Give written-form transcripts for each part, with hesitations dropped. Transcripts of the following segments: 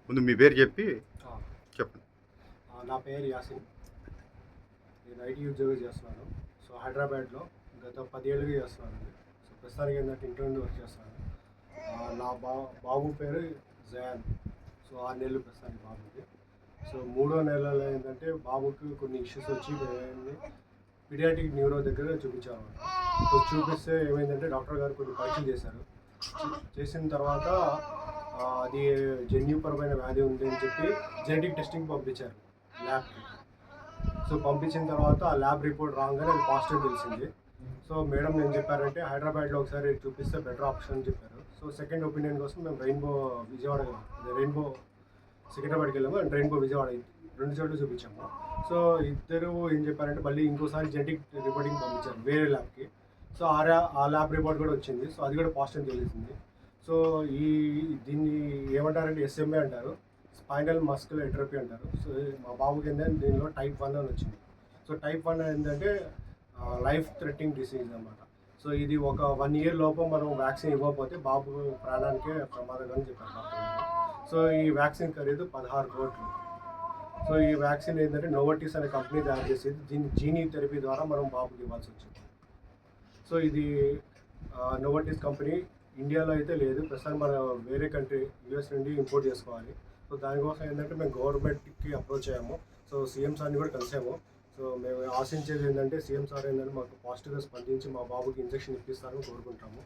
ముందు మీ పేరు చెప్పి ఆ, చెప్పండి. నా పేరు యాసిన్. నేను ఐటీ ఉద్యోగం చేస్తున్నాను. సో హైదరాబాద్లో గత 10 ఏళ్ళుగా చేస్తున్నానండి. సో ప్రస్తుతానికి ఏంటంటే ఇంట్లో నుండి వర్క్ చేస్తున్నాను. నా బాబు పేరు జయాన్. సో 6 నెలలు ప్రస్తుతానికి బాబుకి. సో మూడో నెలలో ఏంటంటే బాబుకి కొన్ని ఇష్యూస్ వచ్చి పీడియాట్రిక్ న్యూరో దగ్గర చూపించాము. సో చూపిస్తే ఏమైందంటే డాక్టర్ గారు కొన్ని పరీక్షలు చేశారు. చేసిన తర్వాత అది జన్యుపరమైన వ్యాధి ఉంది అని చెప్పి జెనెటిక్ టెస్టింగ్ పంపించారు ల్యాబ్కి. సో పంపించిన తర్వాత ఆ ల్యాబ్ రిపోర్ట్ రాగానే అది పాజిటివ్ తెలిసింది. సో మేడం ఏం చెప్పారంటే హైదరాబాద్లో ఒకసారి చూపిస్తే బెటర్ ఆప్షన్ అని చెప్పారు. సో సెకండ్ ఒపీనియన్ కోసం మేము రెయిన్బో సికింద్రాబాద్కి వెళ్ళాము అండ్ రెయిన్బో విజయవాడ 2 చోట్ల చూపించాము. సో ఇద్దరు ఏం చెప్పారంటే మళ్ళీ ఇంకోసారి జెనెటిక్ రిపోర్టింగ్ పంపించారు వేరే ల్యాబ్కి. సో ఆ ల్యాబ్ రిపోర్ట్ కూడా వచ్చింది. సో అది కూడా పాజిటివ్ తెలిసింది. సో దీన్ని ఏమంటారంటే ఎస్ఎంఏ అంటారు, స్పైనల్ మస్కులర్ ఎట్రోఫీ అంటారు. సో మా బాబుకి ఏంటంటే దీనిలో టైప్ 1 అని వచ్చింది. సో టైప్ 1 ఏంటంటే లైఫ్ థ్రెటనింగ్ డిసీజ్ అనమాట. సో ఇది ఒక 1 ఇయర్ లోపు మనం వ్యాక్సిన్ ఇవ్వకపోతే బాబు ప్రాణానికే ప్రమాదం అని చెప్పారు డాక్టర్ గారు. సో ఈ వ్యాక్సిన్ ఖరీదు 16 కోట్లు. సో ఈ వ్యాక్సిన్ ఏంటంటే నోవర్టిస్ అనే కంపెనీ తయారు చేసేది. దీన్ని జీనీ థెరపీ ద్వారా మనం బాబుకి ఇవ్వాల్సి వచ్చింది. సో ఇది నోవర్టిస్ కంపెనీ ఇండియాలో అయితే లేదు. ప్రస్తుతం మనం వేరే కంట్రీ యూఎస్ నుండి ఇంపోర్ట్ చేసుకోవాలి. సో దానికోసం ఏంటంటే మేము గవర్నమెంట్కి అప్రోచ్ అయ్యాము. సో సీఎం సార్ని కూడా కలిసాము. సో మేము ఆశించేది ఏంటంటే సీఎం సార్ ఏంటంటే మాకు పాజిటివ్గా స్పందించి మా బాబుకి ఇంజెక్షన్ ఇప్పిస్తారని కోరుకుంటాము.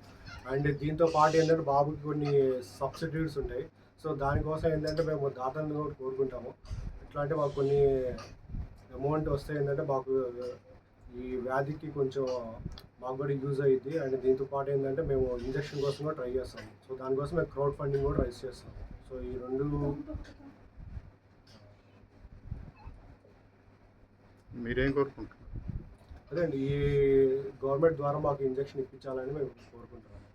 అండ్ దీంతో పాటు ఏంటంటే బాబుకి కొన్ని సబ్సిడీస్ ఉంటాయి. సో దానికోసం ఏంటంటే మేము దాతలను కూడా కోరుకుంటాము. ఎట్లా అంటే మాకు కొన్ని అమౌంట్ వస్తే ఏంటంటే మాకు ఈ వ్యాధికి కొంచెం మాకు కూడా యూజ్ అయ్యింది. అండ్ దీంతో పాటు ఏంటంటే మేము ఇంజక్షన్ కోసం కూడా ట్రై చేస్తాము. సో దానికోసం మేము క్రౌడ్ ఫండింగ్ కూడా రైజ్ చేస్తాము. సో ఈ రెండు మీరేం కోరుకుంటున్నారు? అదే అండి, ఈ గవర్నమెంట్ ద్వారా మాకు ఇంజక్షన్ ఇప్పించాలని మేము కోరుకుంటున్నాము.